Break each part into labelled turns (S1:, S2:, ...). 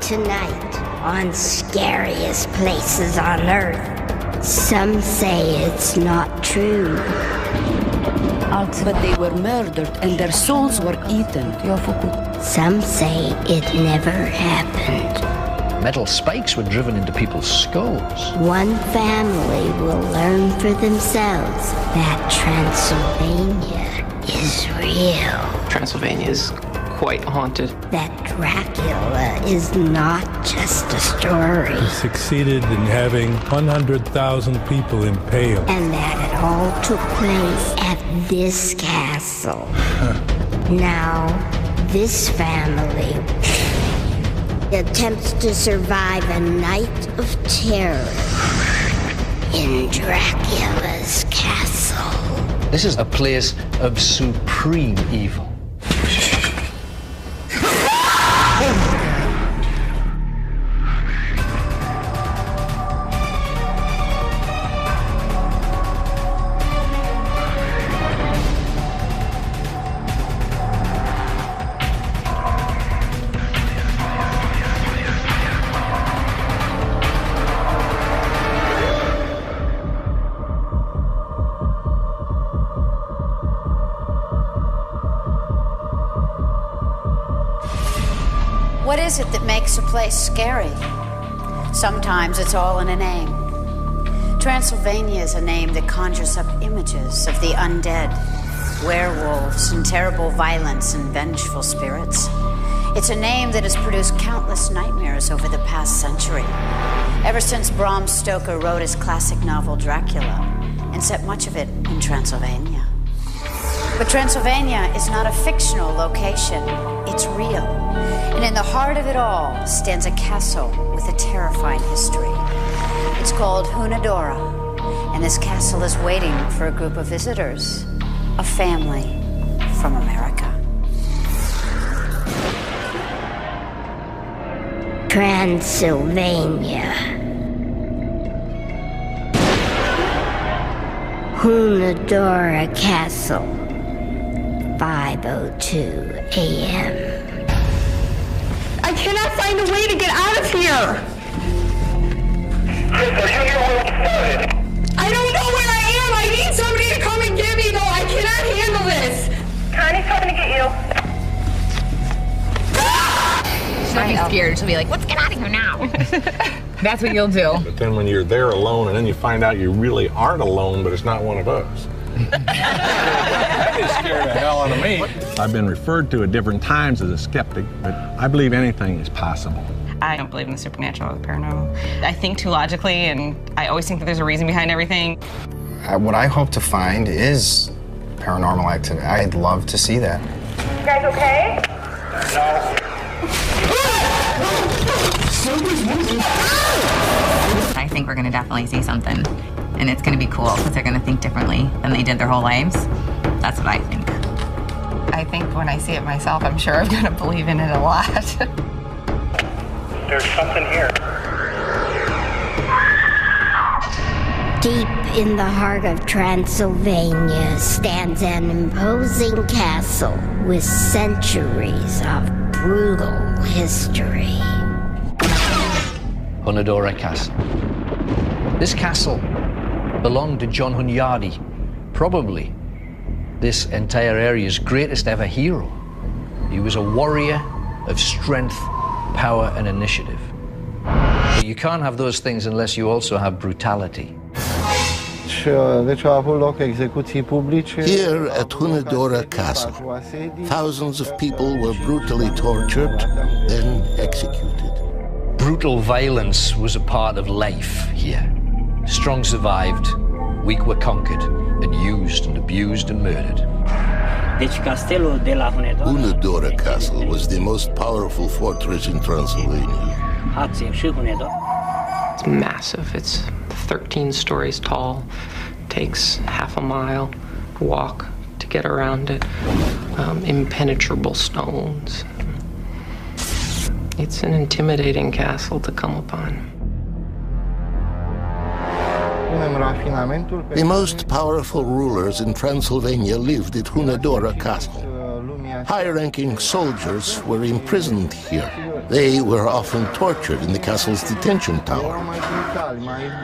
S1: tonight on Scariest Places on Earth. Some say it's not true.
S2: But they were murdered and their souls were eaten.
S1: Some say it never happened.
S3: Metal spikes were driven into people's skulls.
S1: One family will learn for themselves that Transylvania is real.
S4: Transylvania is quite haunted.
S1: That Dracula is not just a story.
S5: He succeeded in having 100,000 people impaled.
S1: And that it all took place at this castle. Now, this family attempts to survive a night of terror in Dracula's castle.
S3: This is a place of supreme evil.
S6: What is it that makes a place scary? Sometimes it's all in a name. Transylvania is a name that conjures up images of the undead, werewolves, and terrible violence and vengeful spirits. It's a name that has produced countless nightmares over the past century, ever since Bram Stoker wrote his classic novel Dracula and set much of it in Transylvania. But Transylvania is not a fictional location, it's real. And in the heart of it all stands a castle with a terrifying history. It's called Hunadora, and this castle is waiting for a group of visitors, a family from America.
S1: Transylvania. Hunadora Castle, 5:02 a.m.
S7: I cannot find a way to get out of here! I don't know where I am! I need somebody to come and get me, though! I cannot handle this!
S8: Connie's coming to get you.
S9: She'll be scared. She'll be like, let's get out of here now. That's what you'll do.
S10: But then when you're there alone and then you find out you really aren't alone, but it's not one of us. That scared the hell out of me. I've been referred to at different times as a skeptic, but I believe anything is possible.
S11: I don't believe in the supernatural or the paranormal. I think too logically, and I always think that there's a reason behind everything.
S12: What I hope to find is paranormal activity. I'd love to see that.
S8: You guys okay?
S10: No.
S9: I think we're going to definitely see something. And it's going to be cool because they're going to think differently than they did their whole lives. That's what I think.
S11: I think when I see it myself, I'm sure I'm going to believe in it a lot.
S8: There's something here.
S1: Deep in the heart of Transylvania stands an imposing castle with centuries of brutal history.
S3: Hunadora Castle. This castle belonged to John Hunyadi, probably this entire area's greatest ever hero. He was a warrior of strength, power, and initiative. But you can't have those things unless you also have brutality.
S13: Here at
S14: Hunadora Castle, thousands of people were brutally tortured, then executed.
S3: Brutal violence was a part of life here. Strong survived, weak were conquered, and used and abused and murdered.
S14: Hunadora Castle was the most powerful fortress in Transylvania.
S4: It's massive. It's 13 stories tall. Takes half a mile walk to get around it. Impenetrable stones. It's an intimidating castle to come upon.
S14: The most powerful rulers in Transylvania lived at Hunadora Castle. High-ranking soldiers were imprisoned here. They were often tortured in the castle's detention tower.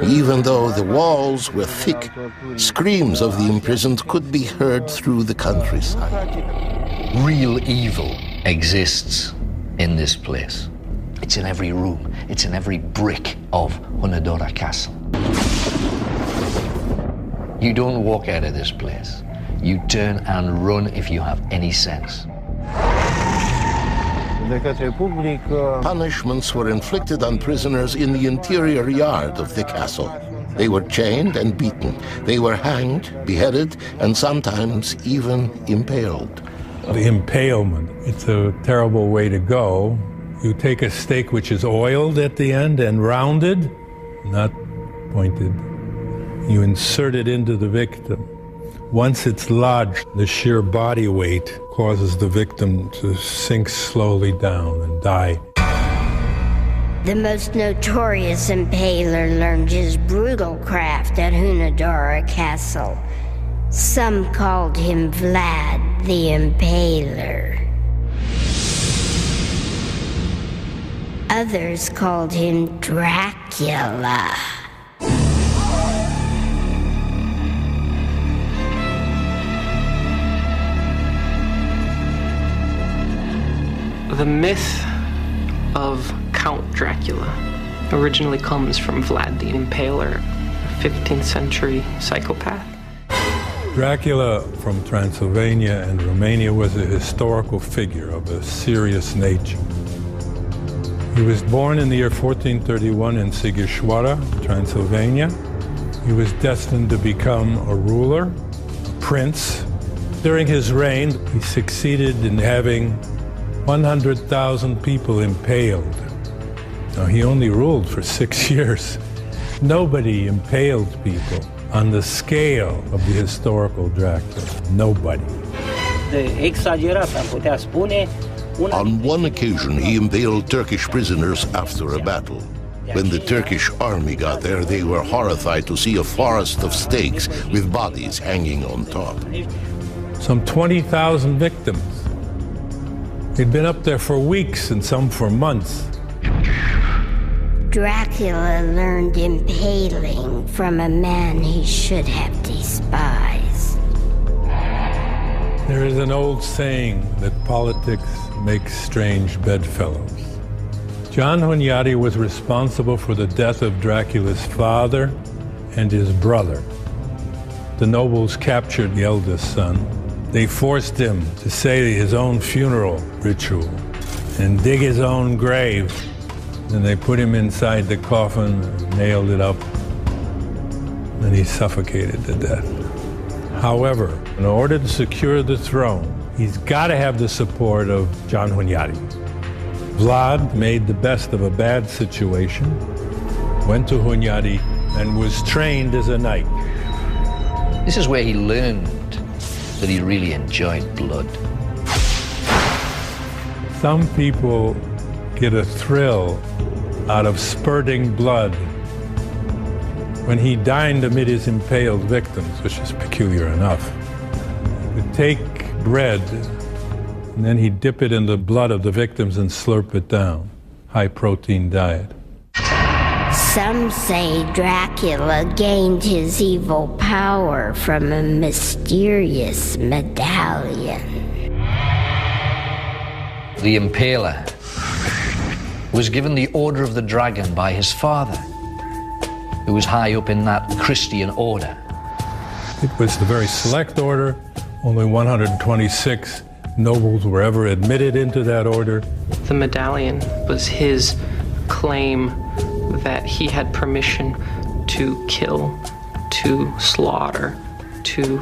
S14: Even though the walls were thick, screams of the imprisoned could be heard through the countryside.
S3: Real evil exists in this place. It's in every room. It's in every brick of Hunadora Castle. You don't walk out of this place. You turn and run if you have any sense.
S14: Punishments were inflicted on prisoners in the interior yard of the castle. They were chained and beaten. They were hanged, beheaded, and sometimes even impaled.
S5: The impalement, it's a terrible way to go. You take a stake which is oiled at the end and rounded, not pointed. You insert it into the victim. Once it's lodged, the sheer body weight causes the victim to sink slowly down and die.
S1: The most notorious impaler learned his brutal craft at Hunadora Castle. Some called him Vlad the Impaler. Others called him Dracula.
S4: The myth of Count Dracula originally comes from Vlad the Impaler, a 15th century psychopath.
S5: Dracula from Transylvania and Romania was a historical figure of a serious nature. He was born in the year 1431 in Sighișoara, Transylvania. He was destined to become a ruler, a prince. During his reign, he succeeded in having 100,000 people impaled. Now, he only ruled for 6 years. Nobody impaled people on the scale of the historical Dracula. Nobody.
S14: On one occasion, he impaled Turkish prisoners after a battle. When the Turkish army got there, they were horrified to see a forest of stakes with bodies hanging on top.
S5: Some 20,000 victims. They'd been up there for weeks and some for months.
S1: Dracula learned impaling from a man he should have despised.
S5: There is an old saying that politics makes strange bedfellows. John Hunyadi was responsible for the death of Dracula's father and his brother. The nobles captured the eldest son. They forced him to say his own funeral ritual and dig his own grave. Then they put him inside the coffin, nailed it up, and he suffocated to death. However, in order to secure the throne, he's got to have the support of John Hunyadi. Vlad made the best of a bad situation, went to Hunyadi, and was trained as a knight.
S3: This is where he learned that he really enjoyed blood.
S5: Some people get a thrill out of spurting blood. When he dined amid his impaled victims, which is peculiar enough, he would take bread and then he'd dip it in the blood of the victims and slurp it down. High-protein diet.
S1: Some say Dracula gained his evil power from a mysterious medallion.
S3: The Impaler was given the Order of the Dragon by his father, who was high up in that Christian order.
S5: It was the very select order. Only 126 nobles were ever admitted into that order.
S4: The medallion was his claim that he had permission to kill, to slaughter, to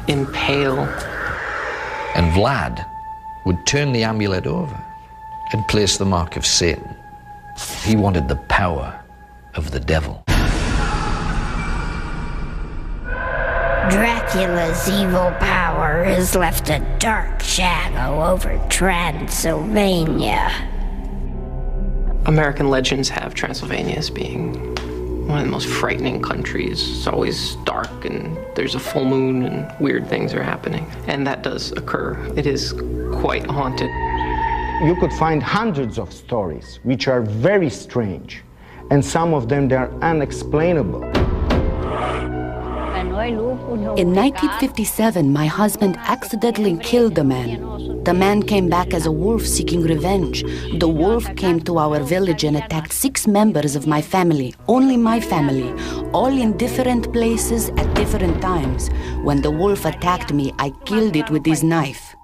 S4: impale.
S3: And Vlad would turn the amulet over and place the mark of Satan. He wanted the power of the devil.
S1: Dracula's evil power has left a dark shadow over Transylvania.
S4: American legends have Transylvania as being one of the most frightening countries. It's always dark and there's a full moon and weird things are happening. And that does occur. It is quite haunted.
S13: You could find hundreds of stories which are very strange, and some of them they're unexplainable.
S2: In 1957, my husband accidentally killed a man. The man came back as a wolf seeking revenge. The wolf came to our village and attacked 6 members of my family, only my family, all in different places at different times. When the wolf attacked me, I killed it with his knife.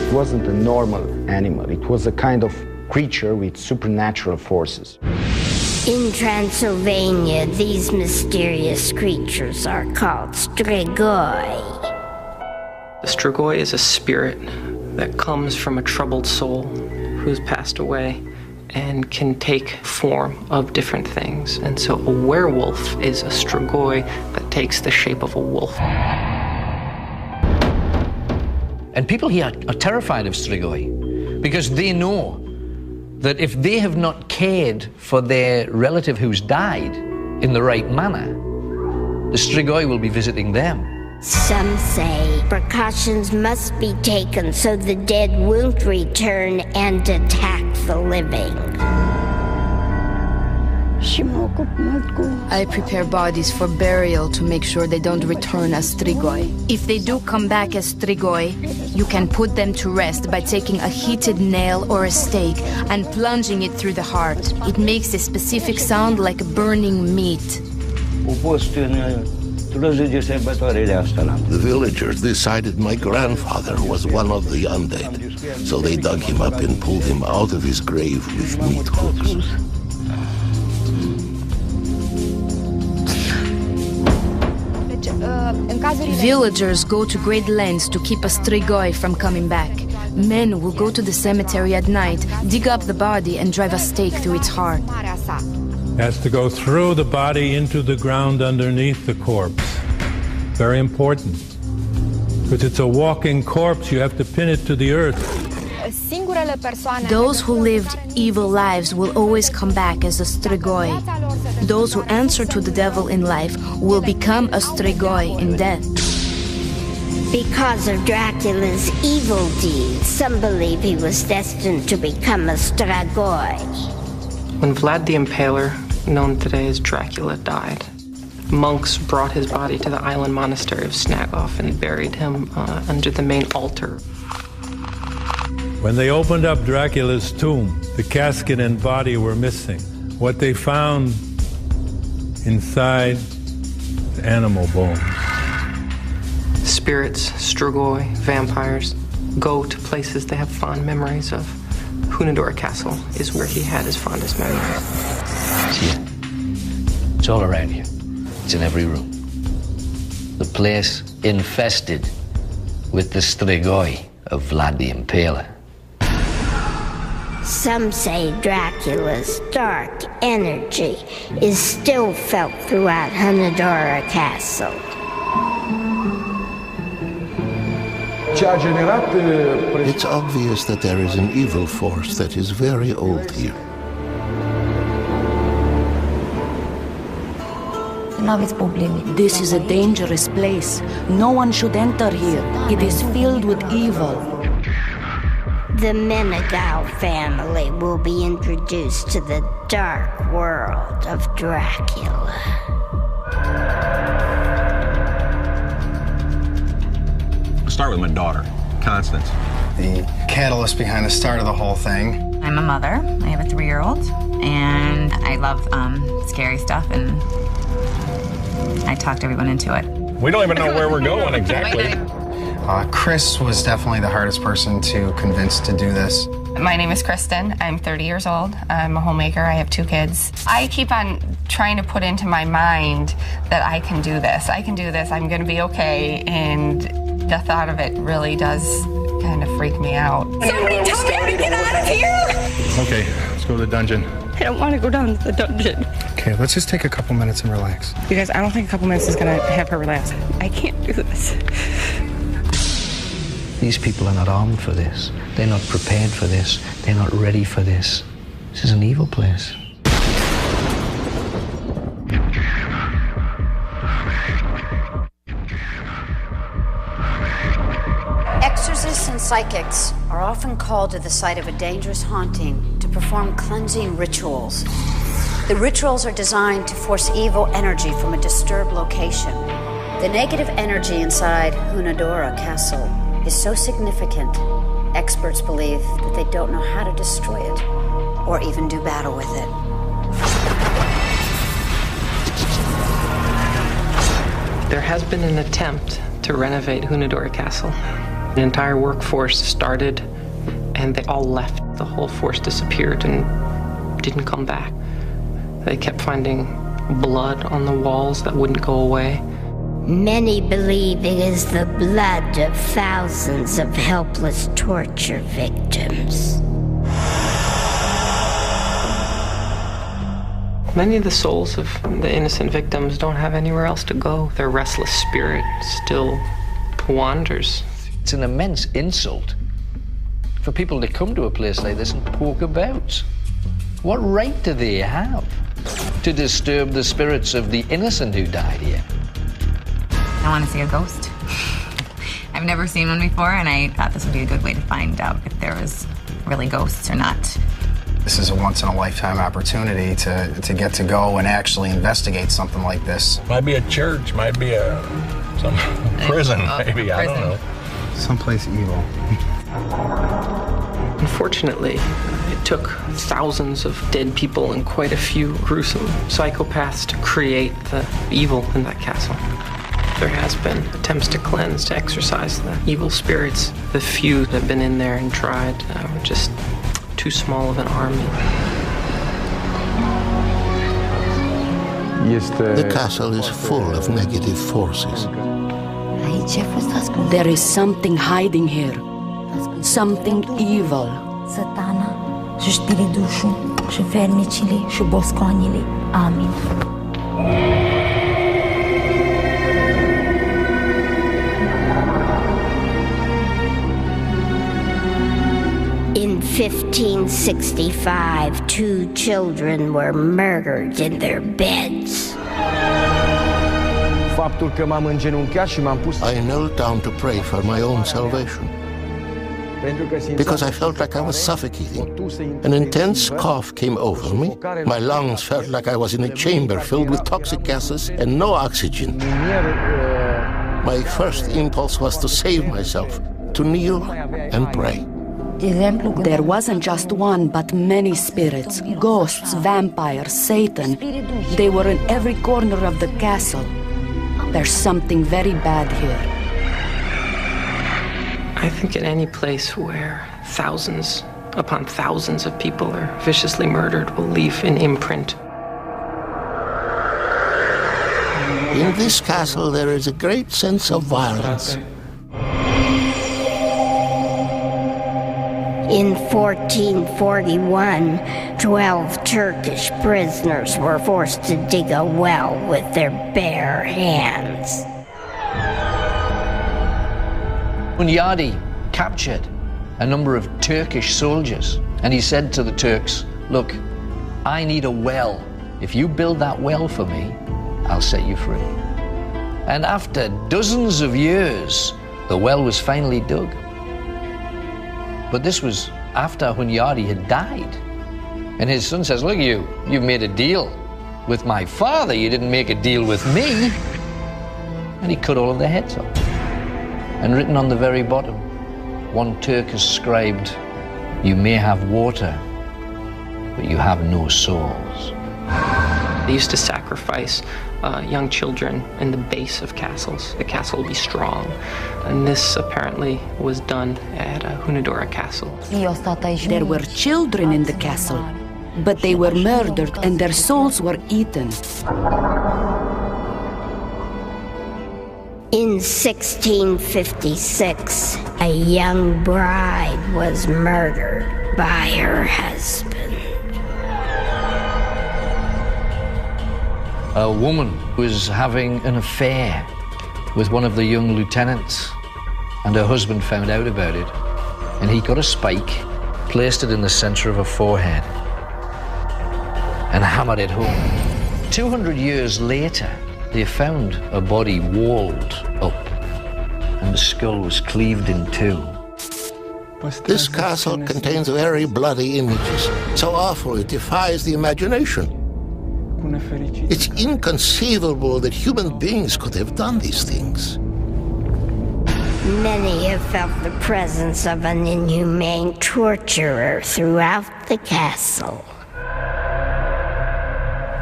S13: It wasn't a normal animal. It was a kind of creature with supernatural forces.
S1: In Transylvania, these mysterious creatures are called strigoi.
S4: The strigoi is a spirit that comes from a troubled soul who's passed away and can take form of different things. And so a werewolf is a strigoi that takes the shape of a wolf.
S3: And people here are terrified of strigoi because they know that if they have not cared for their relative who's died in the right manner, the strigoi will be visiting them.
S1: Some say precautions must be taken so the dead won't return and attack the living.
S15: I prepare bodies for burial to make sure they don't return as strigoi. If they do come back as strigoi, you can put them to rest by taking a heated nail or a stake and plunging it through the heart. It makes a specific sound like burning meat.
S14: The villagers decided my grandfather was one of the undead, so they dug him up and pulled him out of his grave with meat hooks.
S15: Villagers go to great lengths to keep a strigoi from coming back. Men will go to the cemetery at night, dig up the body, and drive a stake through its heart.
S5: Has to go through the body into the ground underneath the corpse. Very important. Because it's a walking corpse, you have to pin it to the earth.
S15: Those who lived evil lives will always come back as a strigoi. Those who answer to the devil in life will become a strigoi in death.
S1: Because of Dracula's evil deeds, some believe he was destined to become a strigoi.
S4: When Vlad the Impaler, known today as Dracula, died, monks brought his body to the island monastery of Snagoff and buried him under the main altar.
S5: When they opened up Dracula's tomb, the casket and body were missing. What they found inside animal bones.
S4: Spirits, strigoi, vampires go to places they have fond memories of. Hunadora Castle is where he had his fondest memories.
S3: See it? It's all around here. It's in every room. The place infested with the strigoi of Vlad the Impaler.
S1: Some say Dracula's dark energy is still felt throughout Hunadora Castle.
S14: It's obvious that there is an evil force that is very old here.
S2: This is a dangerous place. No one should enter here. It is filled with evil.
S1: The Menegau family will be introduced to the dark world of Dracula.
S10: Start with my daughter, Constance.
S12: The catalyst behind the start of the whole thing.
S9: I'm a mother. I have a 3-year-old, and I love scary stuff, and I talked everyone into it.
S10: We don't even know where we're going exactly.
S12: Chris was definitely the hardest person to convince to do this.
S11: My name is Kristen. I'm 30 years old. I'm a homemaker. I have 2 kids. I keep on trying to put into my mind that I can do this. I can do this. I'm going to be okay. And the thought of it really does kind of freak me out.
S7: Somebody tell me to get out of here!
S10: Okay, let's go to the dungeon.
S11: I don't want to go down to the dungeon.
S12: Okay, let's just take a couple minutes and relax.
S11: You guys, I don't think a couple minutes is going to have her relax. I can't do this.
S3: These people are not armed for this. They're not prepared for this. They're not ready for this. This is an evil place.
S6: Exorcists and Psychics are often called to the site of a dangerous haunting to perform cleansing rituals. The rituals are designed to force evil energy from a disturbed location. The negative energy inside Hunadora Castle is so significant, experts believe that they don't know how to destroy it or even do battle with it.
S4: There has been an attempt to renovate Hunadora Castle. The entire workforce started and they all left. The whole force disappeared and didn't come back. They kept finding blood on the walls that wouldn't go away.
S1: Many believe it is the blood of thousands of helpless torture victims.
S4: Many of the souls of the innocent victims don't have anywhere else to go. Their restless spirit still wanders.
S3: It's an immense insult for people to come to a place like this and poke about. What right do they have to disturb the spirits of the innocent who died here?
S9: I want to see a ghost. I've never seen one before, and I thought this would be a good way to find out if there was really ghosts or not.
S12: This is a once-in-a-lifetime opportunity to get to go and actually investigate something like this.
S10: Might be a church, might be some prison, maybe, I don't know.
S12: Someplace evil.
S4: Unfortunately, it took thousands of dead people and quite a few gruesome psychopaths to create the evil in that castle. There has been attempts to cleanse, to exorcise the evil spirits. The few that have been in there and tried were just too small of an army.
S14: The castle is full of negative forces.
S2: There is something hiding here. Something evil.
S16: Satana și știri dușul și fermicile și boscoanile. Amin.
S1: In 1565, 2 children were murdered in their beds.
S13: Faptul că m-am îngenunchiat și m-am pus.
S14: I knelt down to pray for my own salvation, because I felt like I was suffocating. An intense cough came over me. My lungs felt like I was in a chamber filled with toxic gases and no oxygen. My first impulse was to save myself, to kneel and pray.
S2: There wasn't just one, but many spirits, ghosts, vampires, Satan. They were in every corner of the castle. There's something very bad here.
S4: I think in any place where thousands upon thousands of people are viciously murdered will leave an imprint.
S14: In this castle there is a great sense of violence.
S1: In 1441, 12 Turkish prisoners were forced to dig a well with their bare hands.
S3: Hunyadi captured a number of Turkish soldiers, and he said to the Turks, look, I need a well. If you build that well for me, I'll set you free. And after dozens of years, the well was finally dug. But this was after Hunyadi had died. And his son says, look, you've made a deal with my father. You didn't make a deal with me. And he cut all of their heads off. And written on the very bottom, one Turkish scribed, you may have water, but you have no souls.
S4: They used to sacrifice young children in the base of castles. The castle will be strong. And this apparently was done at Hunadora Castle.
S2: There were children in the castle, but they were murdered and their souls were eaten.
S1: In 1656, a young bride was murdered by her husband.
S3: A woman was having an affair with one of the young lieutenants, and her husband found out about it, and he got a spike, placed it in the center of her forehead, and hammered it home. 200 years later, they found a body walled up, and the skull was cleaved in two.
S14: This castle contains very bloody images, so awful it defies the imagination. It's inconceivable that human beings could have done these things.
S1: Many have felt the presence of an inhumane torturer throughout the castle.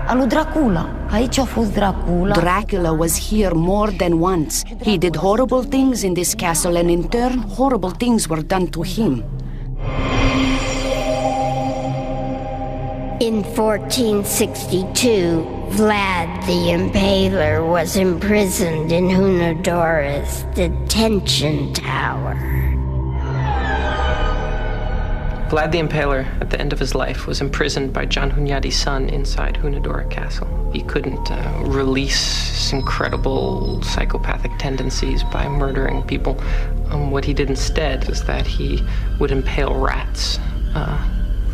S16: Alu Dracula. Aici a fost Dracula.
S2: Dracula was here more than once. He did horrible things in this castle, and in turn, horrible things were done to him.
S1: In 1462, Vlad the Impaler was imprisoned in Hunedora's detention tower.
S4: Vlad the Impaler, at the end of his life, was imprisoned by John Hunyadi's son inside Hunedora Castle. He couldn't release his incredible psychopathic tendencies by murdering people. What he did instead was that he would impale rats,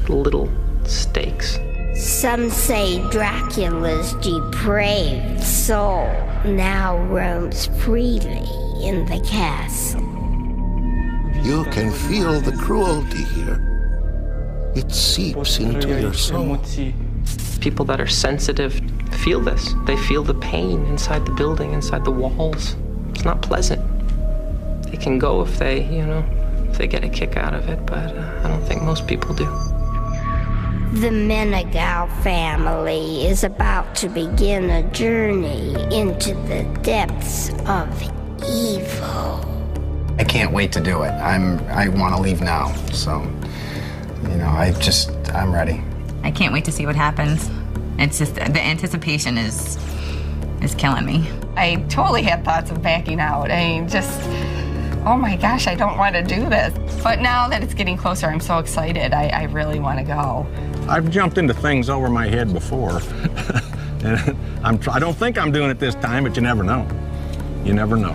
S4: little stakes.
S1: Some say Dracula's depraved soul now roams freely in the castle.
S14: You can feel the cruelty here. It seeps into your soul.
S4: People that are sensitive feel this. They feel the pain inside the building, inside the walls. It's not pleasant. They can go if they, if they get a kick out of it, but I don't think most people do.
S1: The Menegau family is about to begin a journey into the depths of evil.
S12: I can't wait to do it. I want to leave now, so, I'm ready.
S9: I can't wait to see what happens. It's just, the anticipation is killing me.
S11: I totally had thoughts of backing out. Oh my gosh, I don't want to do this. But now that it's getting closer, I'm so excited. I really want to go.
S10: I've jumped into things over my head before. And I don't think I'm doing it this time, but you never know. You never know.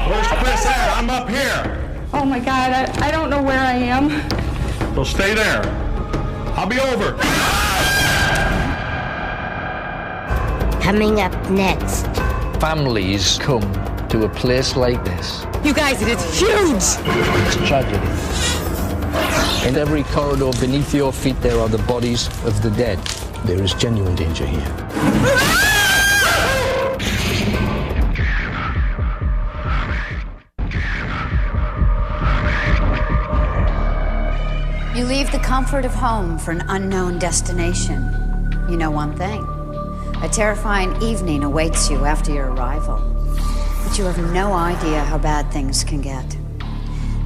S10: Where's Chris at? I'm up here.
S7: Oh my God, I don't know where I am.
S10: Well, stay there. I'll be over.
S1: Coming up next.
S3: Families come to a place like this.
S7: You guys, it is huge!
S3: It's a tragedy. In every corridor beneath your feet, there are the bodies of the dead. There is genuine danger here.
S6: You leave the comfort of home for an unknown destination. You know one thing. A terrifying evening awaits you after your arrival. But you have no idea how bad things can get.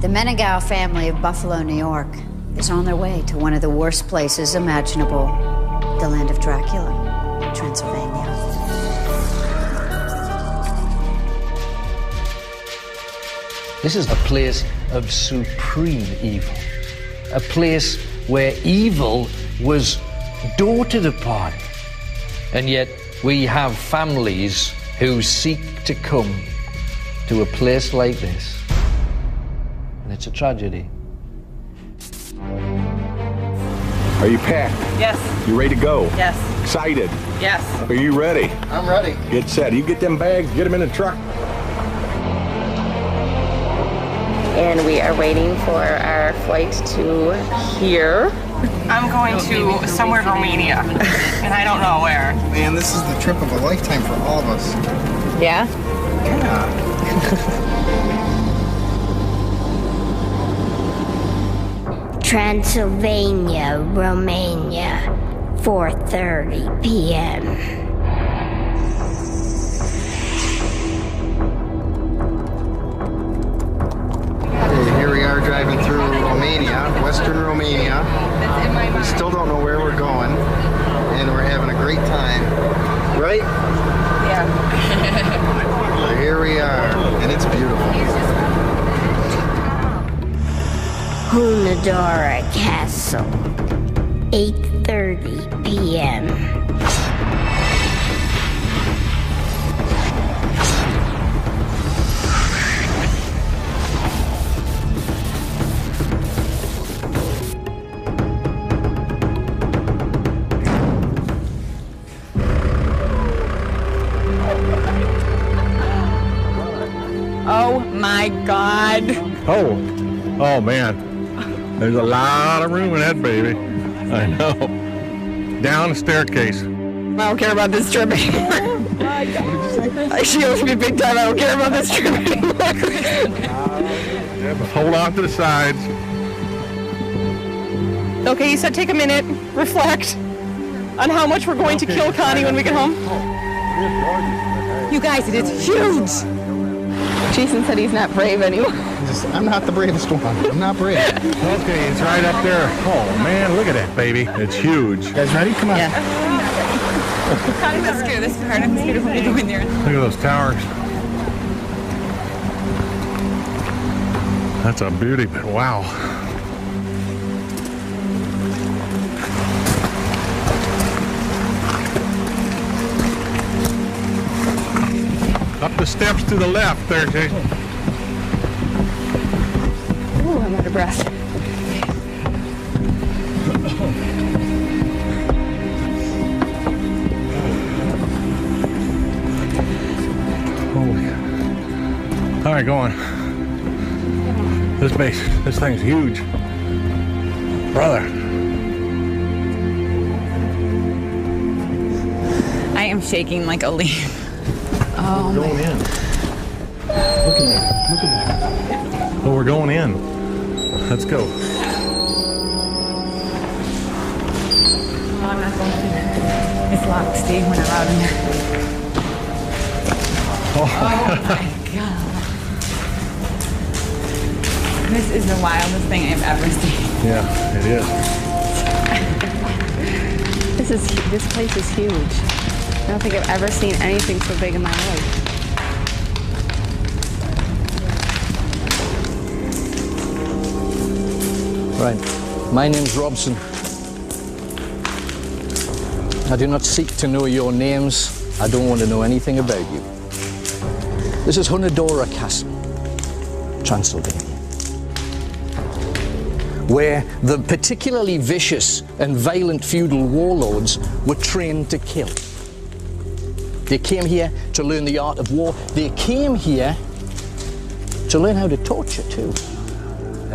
S6: The Menegau family of Buffalo, New York, is on their way to one of the worst places imaginable, the land of Dracula, Transylvania.
S3: This is a place of supreme evil. A place where evil was doted upon. And yet we have families who seek to come to a place like this. And it's a tragedy.
S10: Are you packed?
S11: Yes.
S10: You ready to go?
S11: Yes.
S10: Excited?
S11: Yes.
S10: Are you ready?
S12: I'm ready.
S10: Get set. You get them bags, get them in the truck.
S11: And we are waiting for our flight to here. I'm going to somewhere in Romania, and I don't know where.
S12: Man, this is the trip of a lifetime for all of us.
S11: Yeah?
S12: Yeah.
S1: Transylvania, Romania, 4:30 p.m.
S12: Here we are driving through Romania, Western Romania. We still don't know where we're going, and we're having a great time, right?
S11: Yeah.
S12: So here we are, and it's beautiful.
S1: Hunedora Castle, 8:30 p.m.
S11: Oh
S17: my God.
S10: Oh man. There's a lot of room in that baby. I know. Down the staircase.
S17: I don't care about this trip anymore. Oh my God. She owes me big time. I don't care about this trip anymore.
S10: Hold on to the sides.
S17: Okay, you said take a minute, reflect on how much we're going to kill Connie when we get home. You guys, it is huge. Jason said he's not brave anymore.
S12: I'm not the bravest one. I'm not brave.
S10: Okay, it's right up there. Oh man, look at that baby. It's huge.
S12: You guys ready? Come on.
S17: Yeah. Connie's not scared. This is hard. I'm scared of when we go in there.
S10: Look at those towers. That's a beauty, but wow. Up the steps to the left there, Jason.
S17: Ooh, I'm out of breath.
S10: Holy. All right, go on. This thing's huge. Brother.
S17: I am shaking like a leaf. Oh,
S10: we're going in. Look at that. Oh, we're going in. Let's go.
S17: Oh, I'm not going in there. It's locked, Steve. We're not allowed in there. Oh my God. This is the wildest thing I've ever seen.
S10: Yeah, it is.
S17: This place is huge. I don't think I've ever seen anything so big in my life.
S3: Right. My name's Robson. I do not seek to know your names. I don't want to know anything about you. This is Hunadora Castle, Transylvania, where the particularly vicious and violent feudal warlords were trained to kill. They came here to learn the art of war. They came here to learn how to torture too.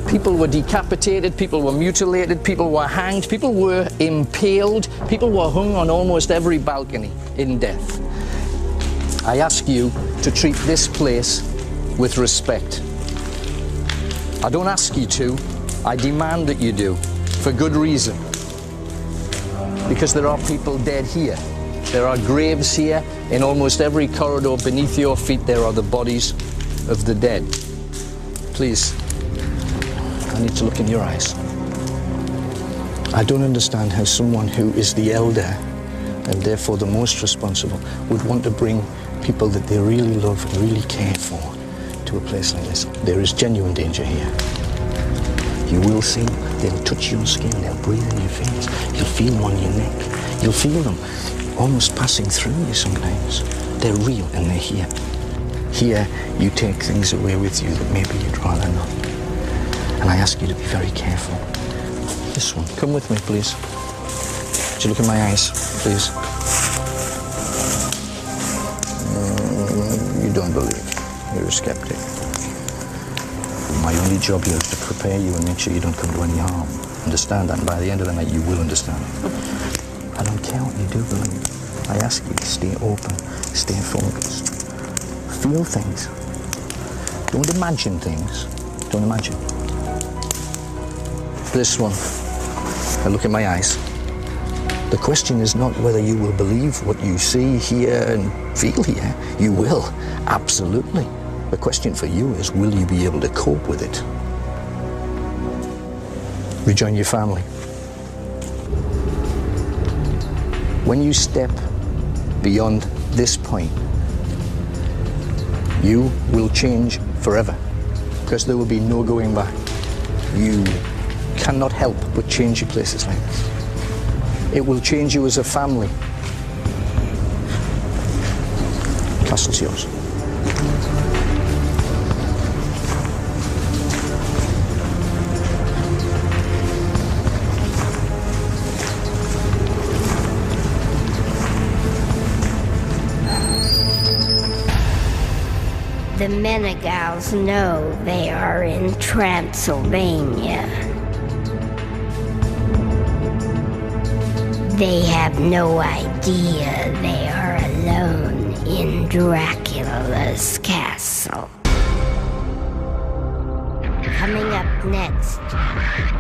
S3: People were decapitated, people were mutilated, people were hanged, people were impaled, people were hung on almost every balcony in death. I ask you to treat this place with respect. I don't ask you to, I demand that you do, for good reason. Because there are people dead here. There are graves here. In almost every corridor beneath your feet, there are the bodies of the dead. Please, I need to look in your eyes. I don't understand how someone who is the elder, and therefore the most responsible, would want to bring people that they really love and really care for to a place like this. There is genuine danger here. You will see, they'll touch your skin, they'll breathe in your face, you'll feel them on your neck, you'll feel them almost passing through you sometimes. They're real and they're here. Here, you take things away with you that maybe you'd rather not. And I ask you to be very careful. This one, come with me, please. Would you look in my eyes, please? You don't believe. You're a skeptic. My only job here is to prepare you and make sure you don't come to any harm. Understand that, and by the end of the night, you will understand. I don't care what you do believe. I ask you to stay open, stay focused. Feel things. Don't imagine things. Don't imagine. This one, I look in my eyes. The question is not whether you will believe what you see, hear, and feel here. You will, absolutely. The question for you is, will you be able to cope with it? Rejoin your family. When you step beyond this point, you will change forever, because there will be no going back. You cannot help but change your places like this. It will change you as a family. Castle's yours.
S1: The Menegals know they are in Transylvania. They have no idea they are alone in Dracula's castle. Coming up next.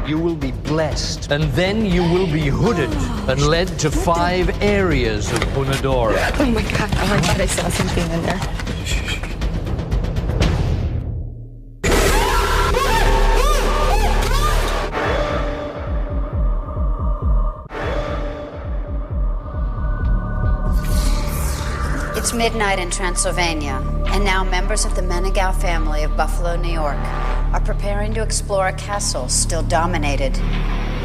S3: You will be blessed, and then you will be hooded and led to 5 areas of Hunadora.
S9: Oh my god, I saw something in there.
S6: It's midnight in Transylvania, and now members of the Menegal family of Buffalo, New York, are preparing to explore a castle still dominated,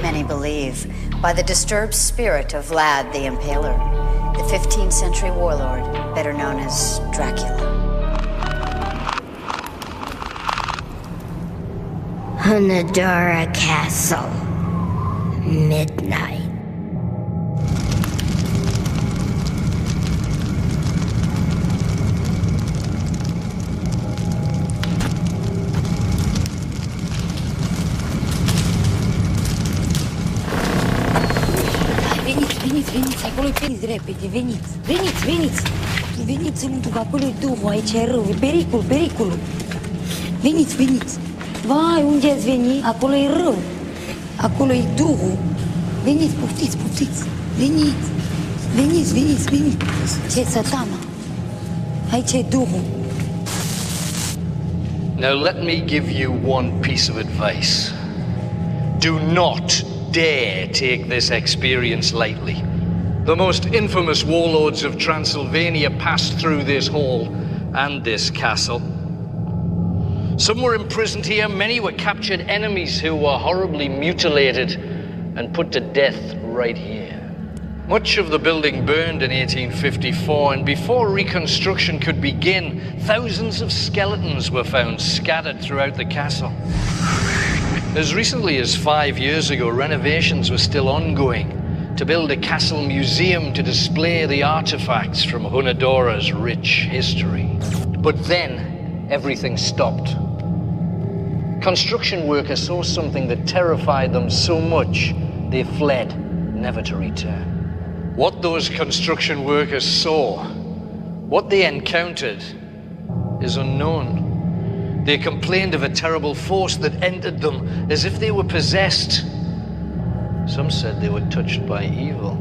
S6: many believe, by the disturbed spirit of Vlad the Impaler, the 15th century warlord, better known as Dracula.
S1: Hunadora Castle. Midnight.
S16: Veniți, acolo-i veniți repede, veniți! Veniți înăuntru, că acolo-i Duhul, aici e rău, e pericolul. Veniți! Vai, unde ați venit? Acolo-i rău, acolo-i Duhul. Veniți, poftiți, veniți. Ce-i Satana? Aici e Duhul.
S3: Now let me give you one piece of advice. Do not dare take this experience lightly. The most infamous warlords of Transylvania passed through this hall and this castle. Some were imprisoned here, many were captured enemies who were horribly mutilated and put to death right here. Much of the building burned in 1854, and before reconstruction could begin, thousands of skeletons were found scattered throughout the castle. As recently as 5 years ago, renovations were still ongoing to build a castle museum to display the artifacts from Hunadora's rich history. But then, everything stopped. Construction workers saw something that terrified them so much, they fled, never to return. What those construction workers saw, what they encountered, is unknown. They complained of a terrible force that entered them as if they were possessed. Some said they were touched by evil.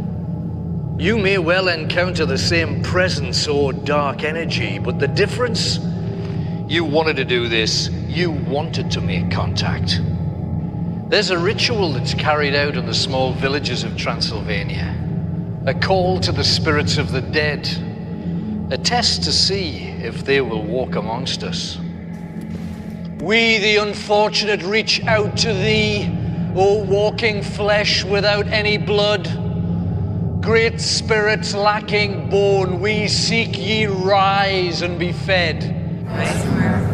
S3: You may well encounter the same presence or dark energy, but the difference? You wanted to do this. You wanted to make contact. There's a ritual that's carried out in the small villages of Transylvania. A call to the spirits of the dead. A test to see if they will walk amongst us. We, the unfortunate, reach out to thee, O walking flesh without any blood. Great spirits lacking bone, we seek ye rise and be fed.
S18: Rise from earth,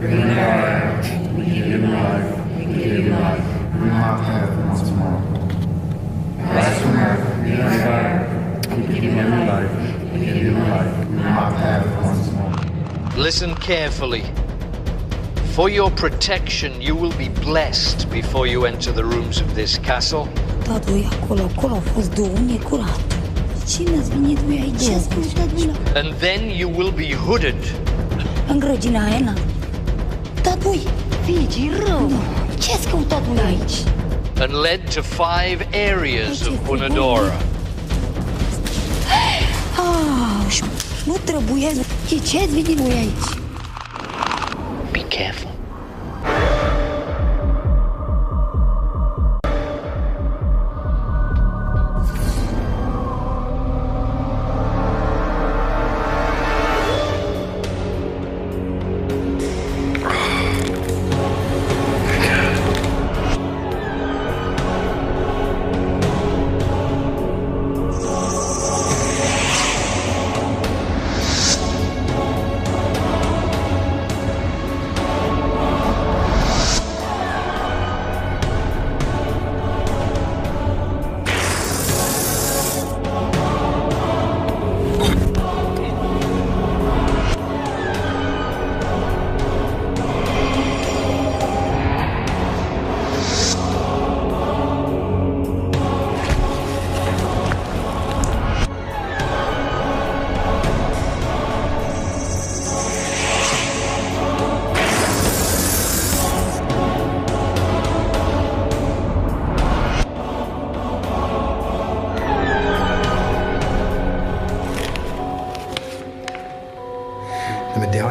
S18: bring life, we give you life, we mock death once more. Rise from earth, bring life, we give you life, we mock death once more.
S3: Listen carefully. For your protection, you will be blessed before you enter the rooms of this castle.
S16: Tatăl, acolo a fost Duhul, e curat. Cine ați venit voi aici?
S3: And then you will be hooded.
S16: În grădina aia, tatăl, fiici, rău. Ce-ați căutat voi aici?
S3: And led to 5 areas of Hunadora.
S16: Nu trebuia. Ce ați venit voi aici?
S3: Be careful.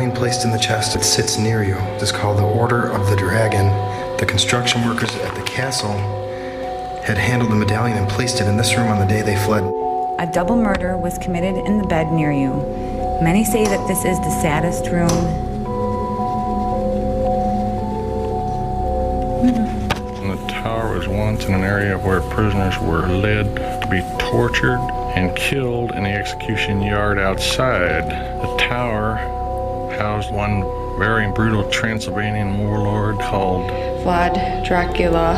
S12: medallion placed in the chest that sits near you is called the Order of the Dragon. The construction workers at the castle had handled the medallion and placed it in this room on the day they fled.
S19: A double murder was committed in the bed near you. Many say that this is the saddest room.
S10: The tower was once in an area where prisoners were led to be tortured and killed in the execution yard outside. The tower housed one very brutal Transylvanian warlord called
S11: Vlad Dracula,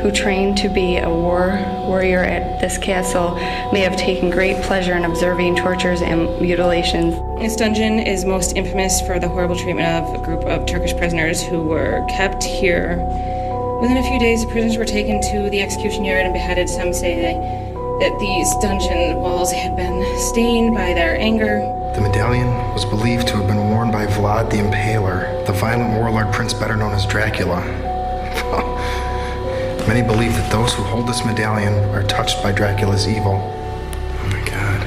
S11: who trained to be a warrior at this castle, may have taken great pleasure in observing tortures and mutilations.
S20: This dungeon is most infamous for the horrible treatment of a group of Turkish prisoners who were kept here. Within a few days, the prisoners were taken to the execution yard and beheaded. Some say that these dungeon walls had been stained by their anger.
S12: The medallion was believed to have been worn by Vlad the Impaler, the violent warlord prince better known as Dracula. Many believe that those who hold this medallion are touched by Dracula's evil. Oh my God.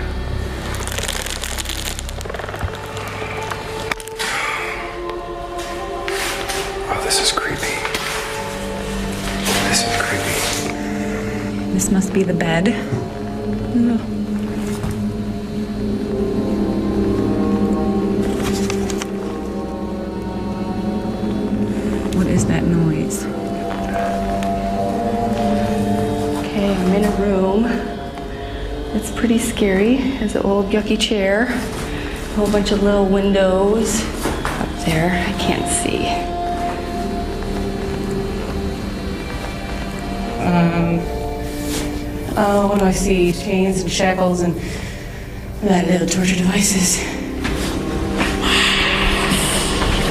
S12: Oh, this is creepy. This is creepy.
S19: This must be the bed. What is that noise?
S11: Okay, I'm in a room. It's pretty scary. There's an old yucky chair, a whole bunch of little windows up there. I can't see.
S20: Oh, what do I see? Chains and shackles and that little torture devices.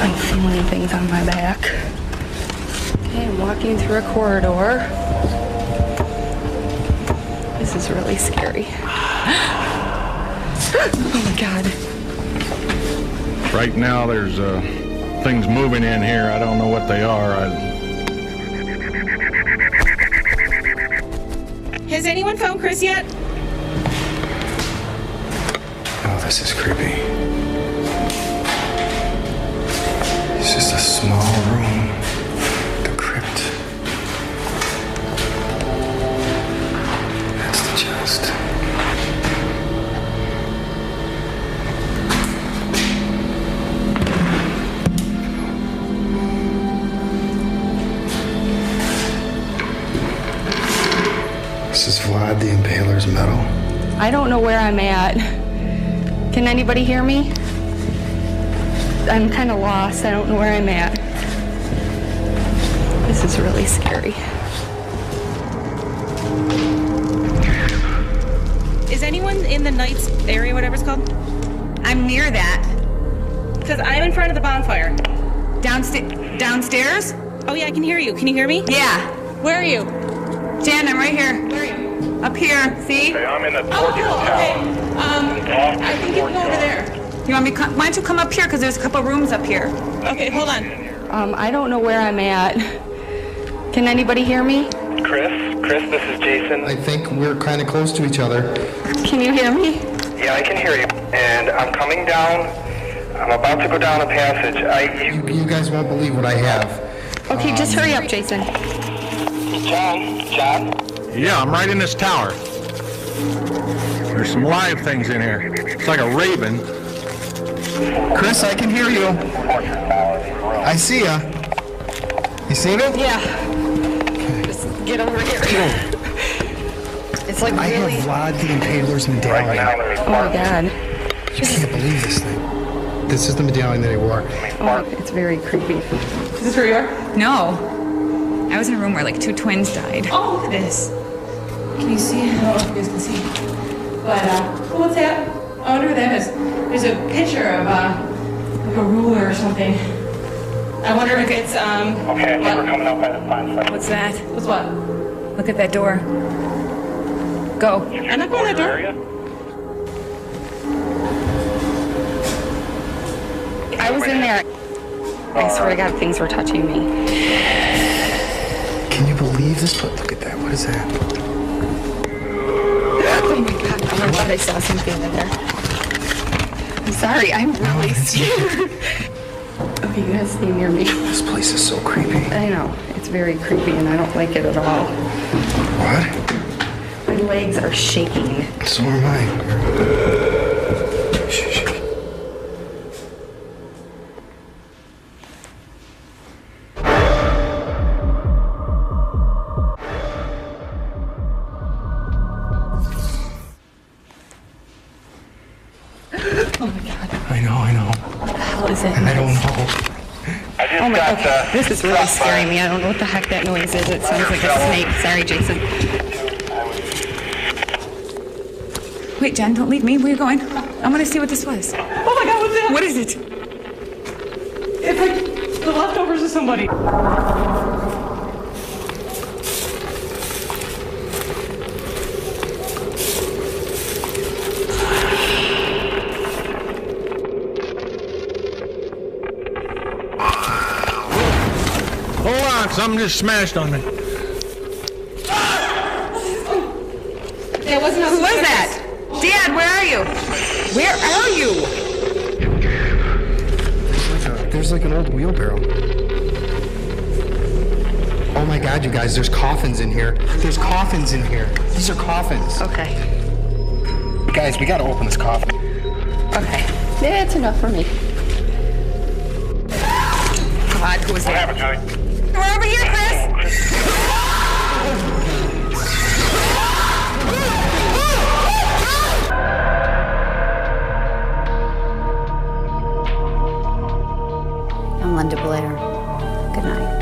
S11: I'm feeling things on my back. Okay, I'm walking through a corridor. This is really scary. Oh my God.
S10: Right now there's things moving in here. I don't know what they are.
S20: Has anyone found Chris yet?
S12: Oh, this is creepy. It's just a small room. The crypt. That's the chest. This is Vlad the Impaler's medal.
S11: I don't know where I'm at. Can anybody hear me? I'm kind of lost. I don't know where I'm at. This is really scary.
S20: Is anyone in the Knights area, whatever it's called? I'm near that. Because I'm in front of the bonfire. Downstairs? Oh yeah, I can hear you. Can you hear me? Yeah. Where are you? Jen, I'm right here. Where are you? Up here, see?
S10: Okay, I'm in the
S20: Oh, cool, okay. I think you can go over there. You want me to come? Why don't you come up here, because there's a couple rooms up here. Okay, hold on.
S11: I don't know where I'm at. Can anybody hear me?
S12: Chris, this is Jason. I think we're kind of close to each other.
S11: Can you hear me?
S12: Yeah, I can hear you. And I'm coming down. I'm about to go down a passage. You guys won't believe what I have.
S11: Okay, just hurry up, Jason.
S12: John?
S10: Yeah, I'm right in this tower. There's some live things in here. It's like a raven.
S12: Chris, I can hear you. I see ya. You seen it?
S11: Yeah. Just get over here. It's like
S12: I
S11: really...
S12: have Vlad the Impaler's medallion.
S11: Oh my God.
S12: You can't believe this thing. This is the medallion that he wore.
S11: Oh, it's very creepy.
S20: Is this where you are?
S19: No. I was in a room where like 2 twins died.
S20: Oh, look at this. Can you see? I don't know if you guys can see. But, what's that? I wonder what that is. There's a picture of, like a ruler or something. I wonder if it's,
S12: Okay, I think we're coming up by the bonfire.
S19: What's that?
S20: What's what?
S19: Look at that door. Go.
S20: I'm not going that door.
S11: I was in there. I swear to God, things were touching me.
S12: Can you believe this? But look at that. What is that?
S11: Oh my God. I thought I saw something in there. sorry. I'm really scared. Okay, you guys stay near me.
S12: This place is so creepy.
S11: I know. It's very creepy and I don't like it at all.
S12: What?
S11: My legs are shaking.
S12: So are mine. Shh.
S11: Oh my God.
S12: I know.
S11: What the hell is it?
S12: I don't know.
S11: Oh my, okay. This is really scaring me. I don't know what the heck that noise is. It sounds like a snake. Sorry, Jason.
S19: Wait, Jen, don't leave me. Where are you going? I'm gonna see what this was.
S17: Oh my God, what's that?
S19: What is it?
S17: It's like the leftovers of somebody.
S10: Hold on, something just smashed on me.
S11: That wasn't
S19: Who was that? Dad, where are you? Where are you?
S12: There's like an old wheelbarrow. Oh my God, you guys, there's coffins in here. There's coffins in here. These are coffins.
S11: Okay.
S12: Guys, we gotta open this coffin.
S11: Okay. Yeah, it's enough for me.
S19: God, who was that?
S8: What happened, Joey?
S19: We're over here, Chris!
S6: I'm Linda Blair. Good night.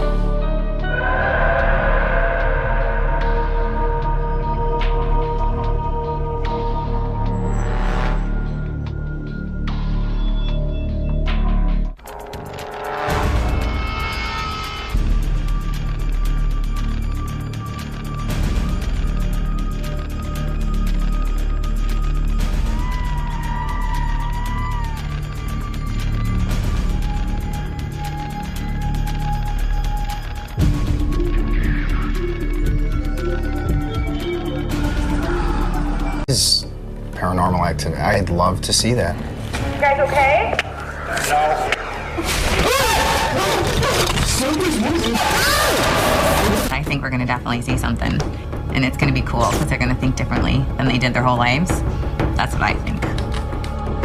S12: This is paranormal activity. I'd love to see that.
S8: You guys okay?
S9: I think we're gonna definitely see something. And it's gonna be cool because they're gonna think differently than they did their whole lives. That's what I think.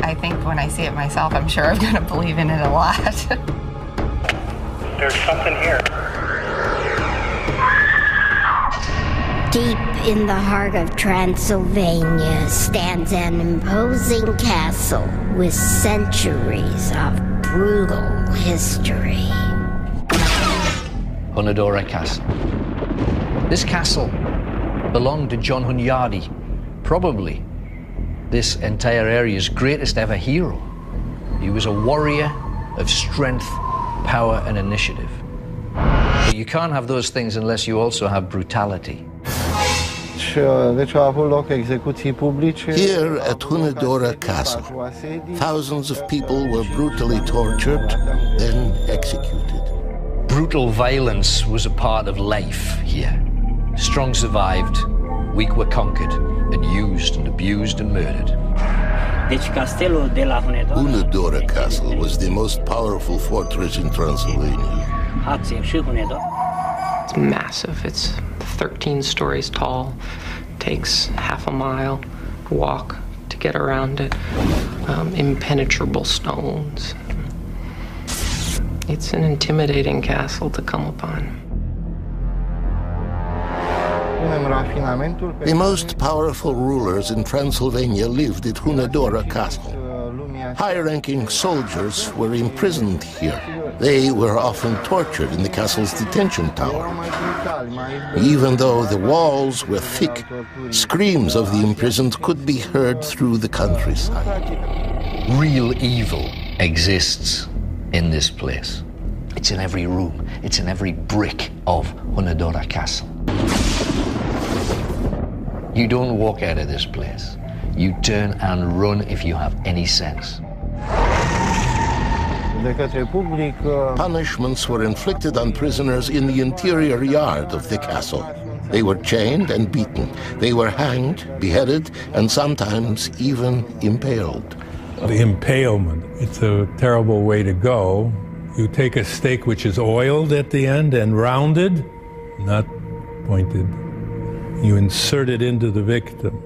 S11: I think when I see it myself, I'm sure I'm gonna believe in it a lot.
S8: There's something here.
S1: Deep in the heart of Transylvania stands an imposing castle with centuries of brutal history.
S3: Hunadora Castle. This castle belonged to John Hunyadi, probably this entire area's greatest ever hero. He was a warrior of strength, power, and initiative. But you can't have those things unless you also have brutality.
S14: Here at Hunadora Castle, thousands of people were brutally tortured, then executed.
S3: Brutal violence was a part of life here. Strong survived, weak were conquered, and used and abused and murdered.
S14: Hunadora Castle was the most powerful fortress in Transylvania.
S4: It's massive. It's 13 stories tall. Takes half a mile walk to get around it. Impenetrable stones. It's an intimidating castle to come upon.
S14: The most powerful rulers in Transylvania lived at Hunadora Castle. High-ranking soldiers were imprisoned here. They were often tortured in the castle's detention tower. Even though the walls were thick, screams of the imprisoned could be heard through the countryside.
S3: Real evil exists in this place. It's in every room. It's in every brick of Hunadora Castle. You don't walk out of this place. You turn and run if you have any sense.
S14: Punishments were inflicted on prisoners in the interior yard of the castle. They were chained and beaten. They were hanged, beheaded, and sometimes even impaled.
S5: The impalement. It's a terrible way to go. You take a stake which is oiled at the end and rounded, not pointed. You insert it into the victim.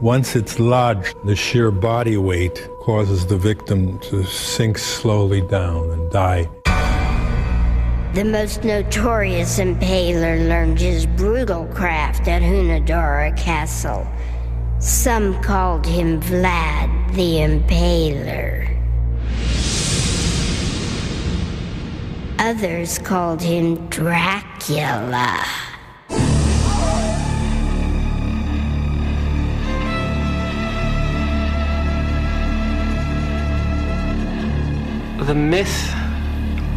S5: Once it's lodged, the sheer body weight causes the victim to sink slowly down and die.
S1: The most notorious impaler learned his brutal craft at Hunadora Castle. Some called him Vlad the Impaler. Others called him Dracula.
S4: The myth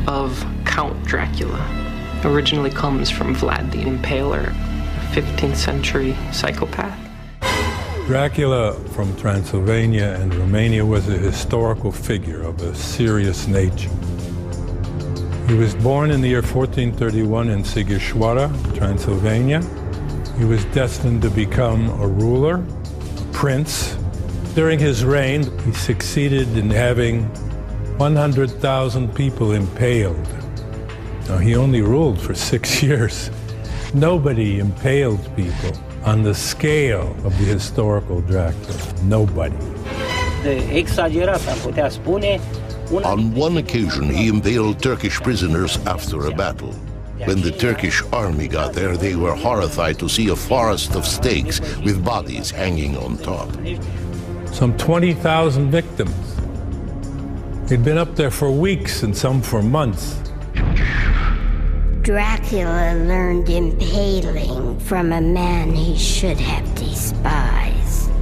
S4: of Count Dracula originally comes from Vlad the Impaler, a 15th century psychopath.
S5: Dracula from Transylvania and Romania was a historical figure of a serious nature. He was born in the year 1431 in Sighișoara, Transylvania. He was destined to become a ruler, a prince. During his reign, he succeeded in having 100,000 people impaled. Now, he only ruled for 6 years. Nobody impaled people on the scale of the historical Dracula. Nobody.
S14: On one occasion, he impaled Turkish prisoners after a battle. When the Turkish army got there, they were horrified to see a forest of stakes with bodies hanging on top.
S5: Some 20,000 victims. They'd been up there for weeks and some for months.
S1: Dracula learned impaling from a man he should have despised.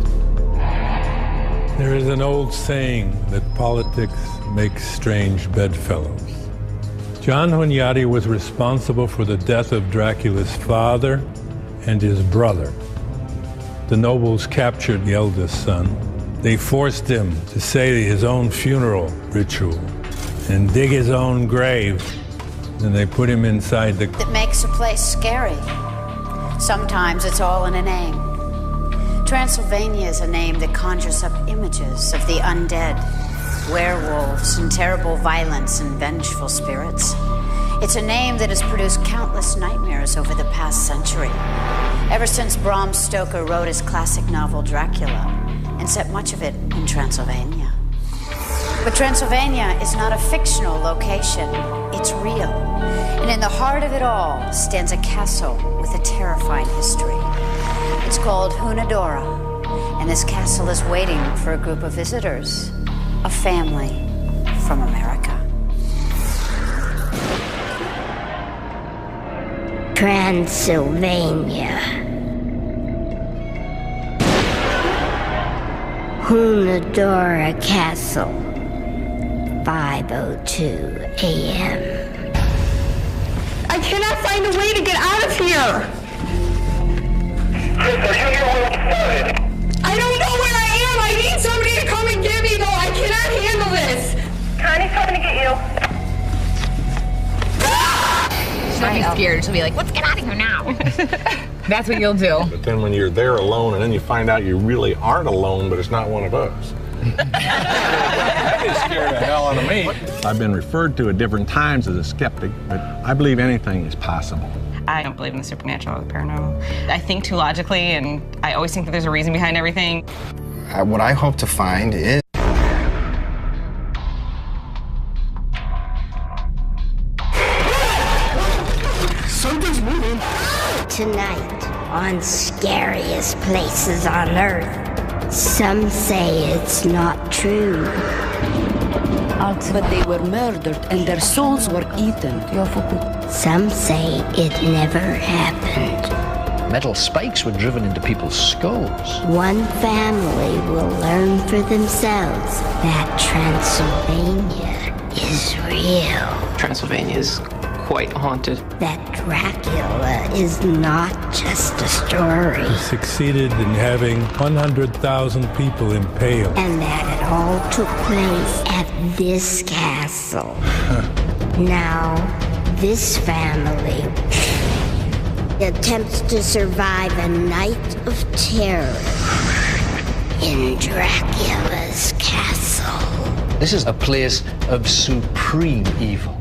S5: There is an old saying that politics makes strange bedfellows. John Hunyadi was responsible for the death of Dracula's father and his brother. The nobles captured the eldest son. They forced him to say his own funeral ritual and dig his own grave. And they put him inside the...
S6: That makes a place scary. Sometimes it's all in a name. Transylvania is a name that conjures up images of the undead, werewolves and terrible violence and vengeful spirits. It's a name that has produced countless nightmares over the past century, ever since Bram Stoker wrote his classic novel Dracula and set much of it in Transylvania. But Transylvania is not a fictional location, it's real. And in the heart of it all stands a castle with a terrifying history. It's called Hunadora, and this castle is waiting for a group of visitors, a family from America.
S1: Transylvania. Hunadora Castle, 5:02 a.m.
S7: I cannot find a way to get out of here! I don't know where I am! I need somebody to come and get me, though! I cannot handle this!
S8: Connie's coming to get you.
S9: She'll be scared. She'll be like, let's get out of here now. That's what you'll do.
S10: But then when you're there alone and then you find out you really aren't alone, but it's not one of us. That scared the hell out of me. I've been referred to at different times as a skeptic, but I believe anything is possible.
S20: I don't believe in the supernatural or the paranormal. I think too logically, and I always think that there's a reason behind everything.
S12: What I hope to find is
S1: something's moving. Tonight on Scariest Places on Earth, some say it's not true.
S2: But they were murdered and their souls were eaten.
S1: Some say it never happened.
S3: Metal spikes were driven into people's skulls.
S1: One family will learn for themselves that Transylvania is real.
S4: Transylvania is quite haunted.
S1: That Dracula is not just a story.
S5: He succeeded in having 100,000 people impaled.
S1: And that it all took place at this castle. Now, this family attempts to survive a night of terror in Dracula's castle.
S3: This is a place of supreme evil.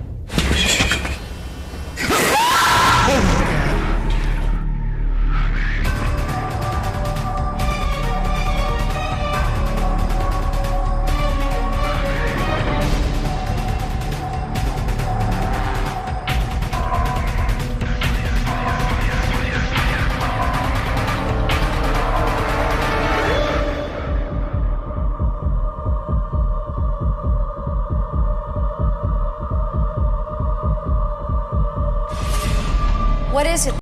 S6: What is it?